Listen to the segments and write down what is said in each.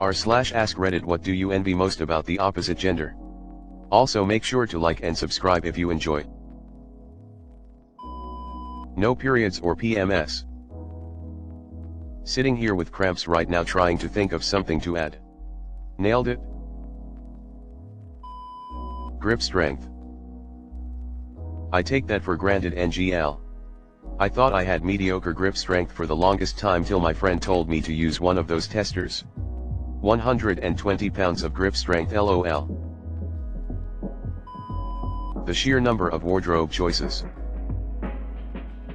r/AskReddit. What do you envy most about the opposite gender? Also make sure to like and subscribe if you enjoy. No periods or PMS. Sitting here with cramps right now trying to think of something to add. Nailed it. Grip strength. I take that for granted. NGL. I thought I had mediocre grip strength for the longest time till my friend told me to use one of those testers. 120 pounds of grip strength. LOL. The sheer number of wardrobe choices.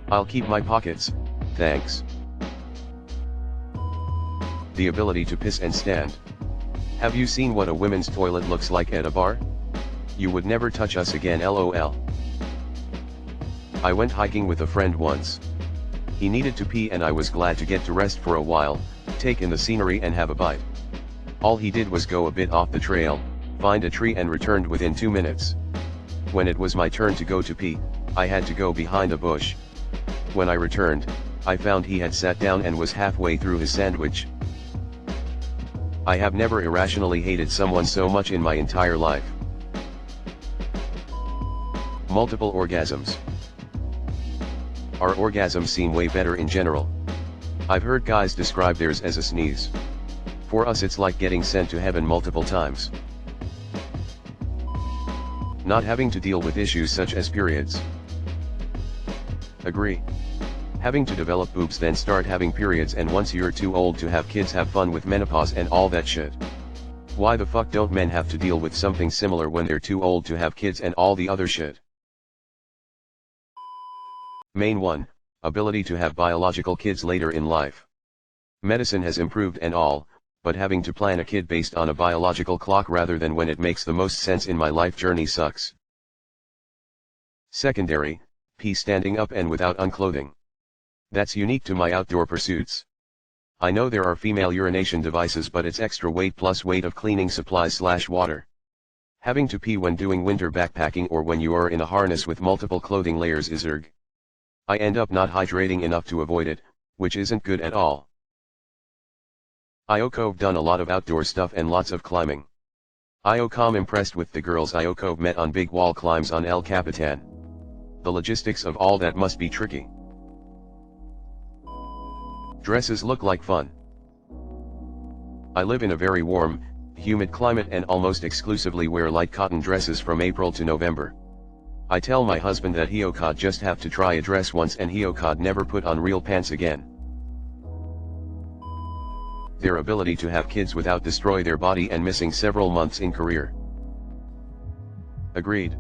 I'll keep my pockets, thanks. The ability to piss and stand. Have you seen what a women's toilet looks like at a bar? You would never touch us again. LOL. I went hiking with a friend once. He needed to pee and I was glad to get to rest for a while, take in the scenery and have a bite. All he did was go a bit off the trail, find a tree and returned within 2 minutes. When it was my turn to go to pee, I had to go behind a bush. When I returned, I found he had sat down and was halfway through his sandwich. I have never irrationally hated someone so much in my entire life. Multiple orgasms. Our orgasms seem way better in general. I've heard guys describe theirs as a sneeze. For us it's like getting sent to heaven multiple times. Not having to deal with issues such as periods. Agree. Having to develop boobs then start having periods, and once you're too old to have kids, have fun with menopause and all that shit. Why the fuck don't men have to deal with something similar when they're too old to have kids and all the other shit? Main 1, ability to have biological kids later in life. Medicine has improved and all, but having to plan a kid based on a biological clock rather than when it makes the most sense in my life journey sucks. Secondary, pee standing up and without unclothing. That's unique to my outdoor pursuits. I know there are female urination devices, but it's extra weight plus weight of cleaning supplies / water. Having to pee when doing winter backpacking or when you are in a harness with multiple clothing layers is erg. I end up not hydrating enough to avoid it, which isn't good at all. I've done a lot of outdoor stuff and lots of climbing. I'm impressed with the girls I've met on big wall climbs on El Capitan. The logistics of all that must be tricky. Dresses look like fun. I live in a very warm, humid climate and almost exclusively wear light cotton dresses from April to November. I tell my husband that he could just have to try a dress once and he could never put on real pants again. Their ability to have kids without destroy their body and missing several months in career. Agreed.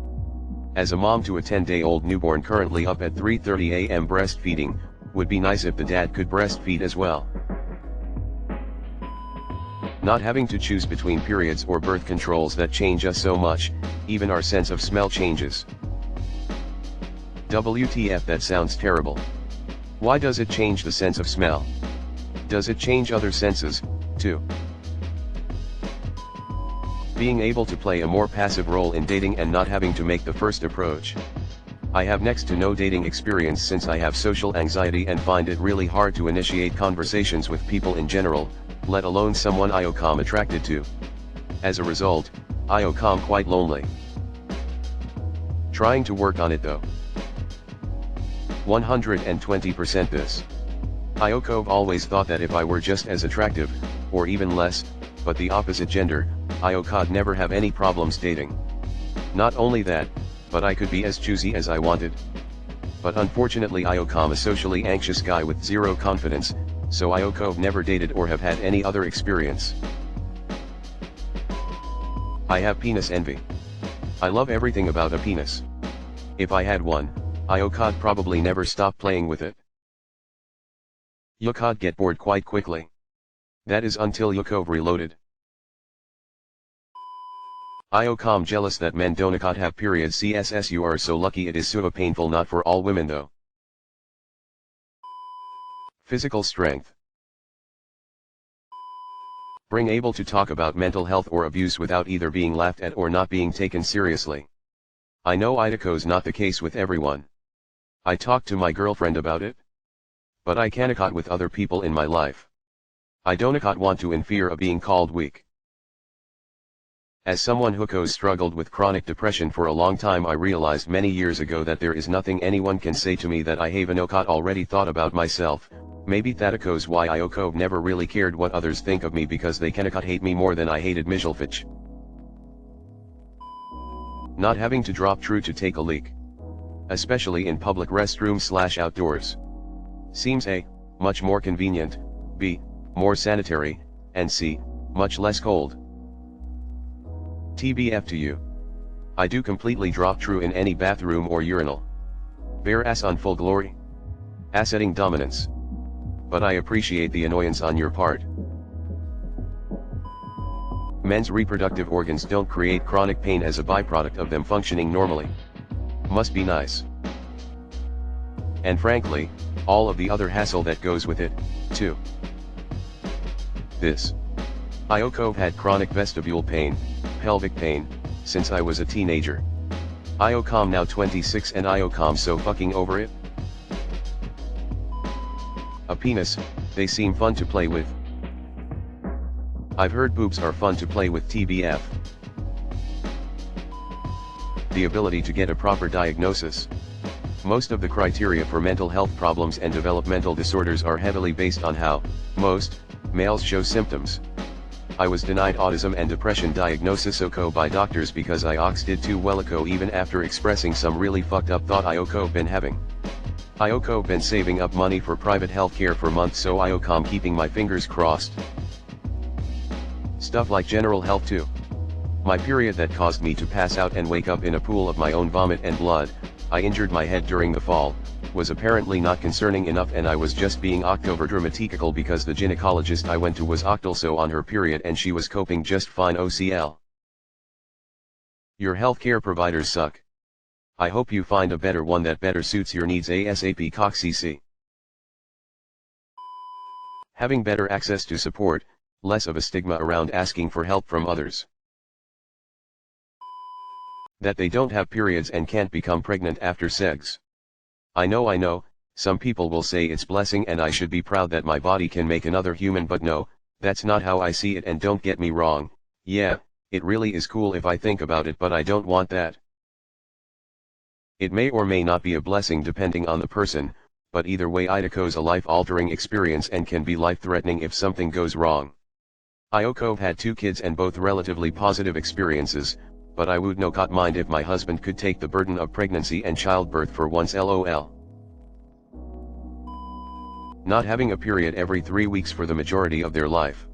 As a mom to a 10-day-old newborn currently up at 3:30 a.m. breastfeeding, would be nice if the dad could breastfeed as well. Not having to choose between periods or birth controls that change us so much, even our sense of smell changes. WTF, that sounds terrible. Why does it change the sense of smell? Does it change other senses, too? Being able to play a more passive role in dating and not having to make the first approach. I have next to no dating experience since I have social anxiety and find it really hard to initiate conversations with people in general, let alone someone I'm attracted to. As a result, I'm quite lonely. Trying to work on it though. 120% this. I've always thought that if I were just as attractive, or even less, but the opposite gender, I could never have any problems dating. Not only that, but I could be as choosy as I wanted. But unfortunately I'm a socially anxious guy with zero confidence, so I've never dated or have had any other experience. I have penis envy. I love everything about a penis. If I had one, I could probably never stop playing with it. You could get bored quite quickly. That is until you've reloaded. I'm jealous that men don't have periods. CSS, you are so lucky. It is so painful, not for all women though. Physical strength. Being able to talk about mental health or abuse without either being laughed at or not being taken seriously. I know it's not the case with everyone. I talked to my girlfriend about it. But I cannot with other people in my life. I don't want to in fear of being called weak. As someone who's struggled with chronic depression for a long time, I realized many years ago that there is nothing anyone can say to me that I haven't already thought about myself. Maybe that's why I never really cared what others think of me, because they cannot hate me more than I hated Mijelfich. Not having to drop true to take a leak, especially in public restrooms / outdoors, seems A, much more convenient, B, more sanitary, and C, much less cold. TBF to you. I do completely drop true in any bathroom or urinal. Bare ass on full glory. Assetting dominance. But I appreciate the annoyance on your part. Men's reproductive organs don't create chronic pain as a byproduct of them functioning normally. Must be nice. And frankly, all of the other hassle that goes with it, too. This. I've had chronic vestibule pain, pelvic pain, since I was a teenager. I'm now 26 and I'm so fucking over it. A penis, they seem fun to play with. I've heard boobs are fun to play with TBF. The ability to get a proper diagnosis. Most of the criteria for mental health problems and developmental disorders are heavily based on how most males show symptoms. I was denied autism and depression diagnosis by doctors because I did too well even after expressing some really fucked up thought I've been having. I've been saving up money for private healthcare for months, so I'm keeping my fingers crossed. Stuff like general health too. My period that caused me to pass out and wake up in a pool of my own vomit and blood, I injured my head during the fall, was apparently not concerning enough, and I was just being overdramatical because the gynecologist I went to was also on her period and she was coping just fine. OCL. Your healthcare providers suck. I hope you find a better one that better suits your needs ASAP. CC. Having better access to support, less of a stigma around asking for help from others. That they don't have periods and can't become pregnant after sex. I know, some people will say it's blessing and I should be proud that my body can make another human, but no, that's not how I see it, and don't get me wrong, yeah, it really is cool if I think about it, but I don't want that. It may or may not be a blessing depending on the person, but either way it's a life-altering experience and can be life-threatening if something goes wrong. I've had 2 kids and both relatively positive experiences, but I would not mind if my husband could take the burden of pregnancy and childbirth for once. LOL. Not having a period every 3 weeks for the majority of their life.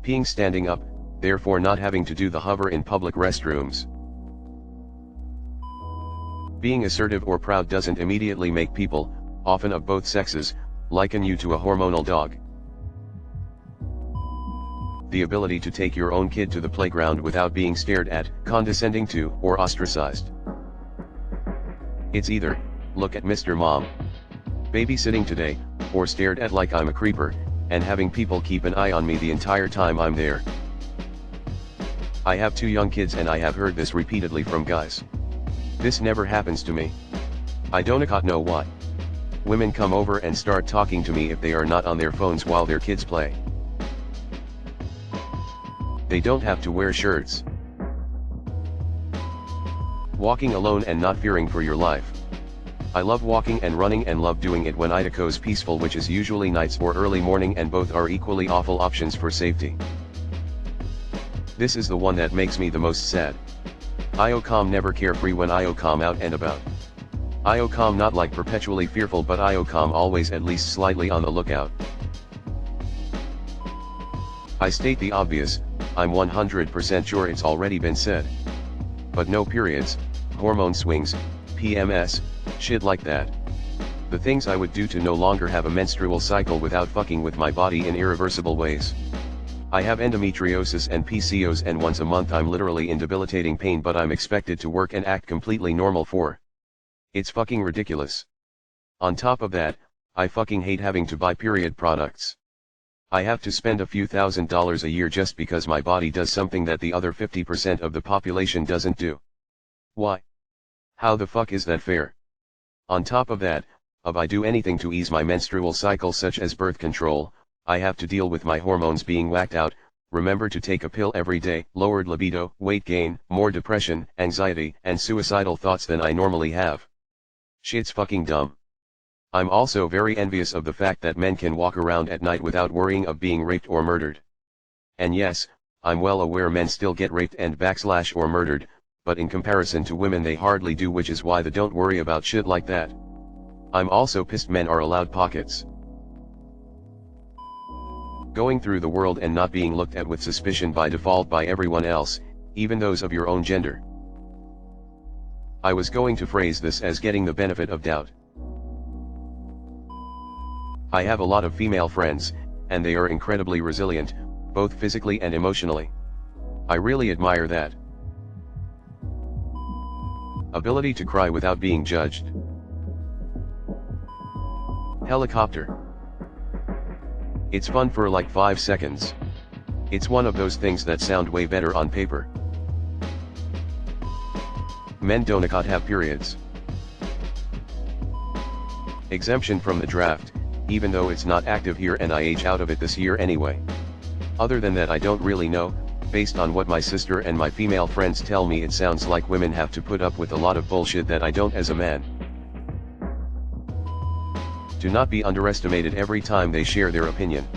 Peeing standing up, therefore not having to do the hover in public restrooms. Being assertive or proud doesn't immediately make people, often of both sexes, liken you to a hormonal dog. The ability to take your own kid to the playground without being stared at, condescending to, or ostracized. It's either, look at Mr. Mom, babysitting today, or stared at like I'm a creeper, and having people keep an eye on me the entire time I'm there. I have 2 young kids and I have heard this repeatedly from guys. This never happens to me. I don't know why. Women come over and start talking to me if they are not on their phones while their kids play. They don't have to wear shirts. Walking alone and not fearing for your life. I love walking and running and love doing it when it's peaceful, which is usually nights or early morning, and both are equally awful options for safety. This is the one that makes me the most sad. I'm never carefree when I'm out and about. I'm not like perpetually fearful, but I'm always at least slightly on the lookout. I state the obvious, I'm 100% sure it's already been said. But no periods, hormone swings, PMS, shit like that. The things I would do to no longer have a menstrual cycle without fucking with my body in irreversible ways. I have endometriosis and PCOS, and once a month I'm literally in debilitating pain, but I'm expected to work and act completely normal for. It's fucking ridiculous. On top of that, I fucking hate having to buy period products. I have to spend a few $1,000s a year just because my body does something that the other 50% of the population doesn't do. Why? How the fuck is that fair? On top of that, I do anything to ease my menstrual cycle such as birth control, I have to deal with my hormones being whacked out, remember to take a pill every day, lowered libido, weight gain, more depression, anxiety, and suicidal thoughts than I normally have. Shit's fucking dumb. I'm also very envious of the fact that men can walk around at night without worrying of being raped or murdered. And yes, I'm well aware men still get raped and backslash or murdered, but in comparison to women they hardly do, which is why they don't worry about shit like that. I'm also pissed men are allowed pockets. Going through the world and not being looked at with suspicion by default by everyone else, even those of your own gender. I was going to phrase this as getting the benefit of doubt. I have a lot of female friends, and they are incredibly resilient, both physically and emotionally. I really admire that. Ability to cry without being judged. Helicopter. It's fun for like 5 seconds. It's one of those things that sound way better on paper. Men don't have periods. Exemption from the draft, even though it's not active here and I age out of it this year anyway. Other than that I don't really know, based on what my sister and my female friends tell me it sounds like women have to put up with a lot of bullshit that I don't as a man. Do not be underestimated every time they share their opinion.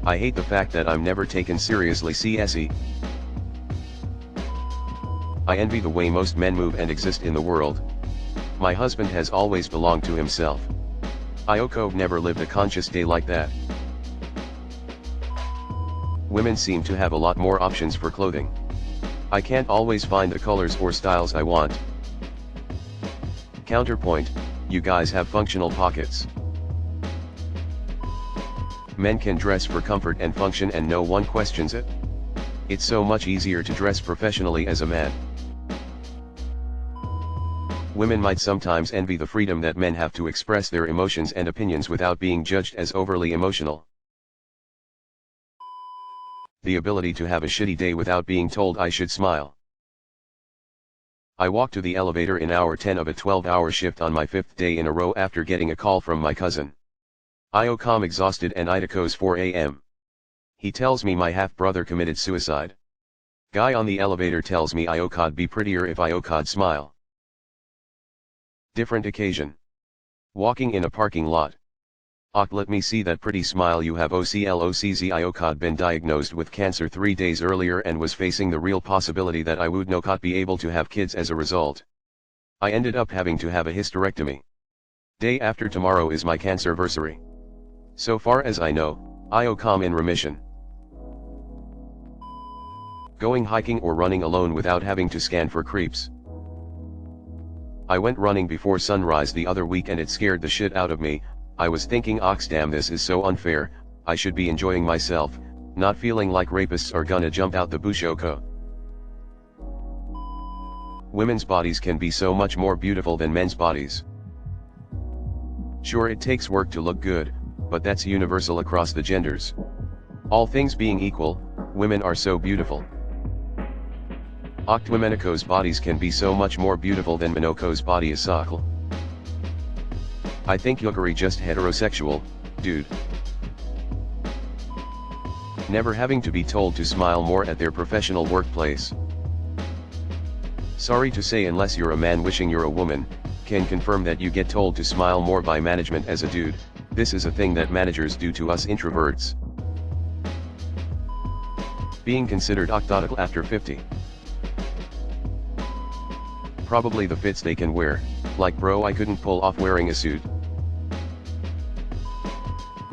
I hate the fact that I'm never taken seriously CSE. I envy the way most men move and exist in the world. My husband has always belonged to himself. Ayoko never lived a conscious day like that. Women seem to have a lot more options for clothing. I can't always find the colors or styles I want. Counterpoint, you guys have functional pockets. Men can dress for comfort and function and no one questions it. It's so much easier to dress professionally as a man. Women might sometimes envy the freedom that men have to express their emotions and opinions without being judged as overly emotional. The ability to have a shitty day without being told I should smile. I walked to the elevator in hour 10 of a 12-hour shift on my 5th day in a row after getting a call from my cousin. I come exhausted and Idako's 4 a.m. He tells me my half-brother committed suicide. Guy on the elevator tells me I could be prettier if I could smile. Different occasion. Walking in a parking lot. Let me see that pretty smile you have. OCLOCZ. I could been diagnosed with cancer 3 days earlier and was facing the real possibility that I would not be able to have kids as a result. I ended up having to have a hysterectomy. Day after tomorrow is my cancerversary. So far as I know, I come in remission. Going hiking or running alone without having to scan for creeps. I went running before sunrise the other week and it scared the shit out of me. I was thinking, damn, this is so unfair, I should be enjoying myself, not feeling like rapists are gonna jump out the bushoko. Women's bodies can be so much more beautiful than men's bodies. Sure, it takes work to look good, but that's universal across the genders. All things being equal, women are so beautiful. Womeneko's bodies can be so much more beautiful than Minoko's body is sakal. I think Yukari just heterosexual, dude. Never having to be told to smile more at their professional workplace. Sorry to say, unless you're a man wishing you're a woman, can confirm that you get told to smile more by management as a dude. This is a thing that managers do to us introverts. Being considered octotical after 50. Probably the fits they can wear, like bro, I couldn't pull off wearing a suit.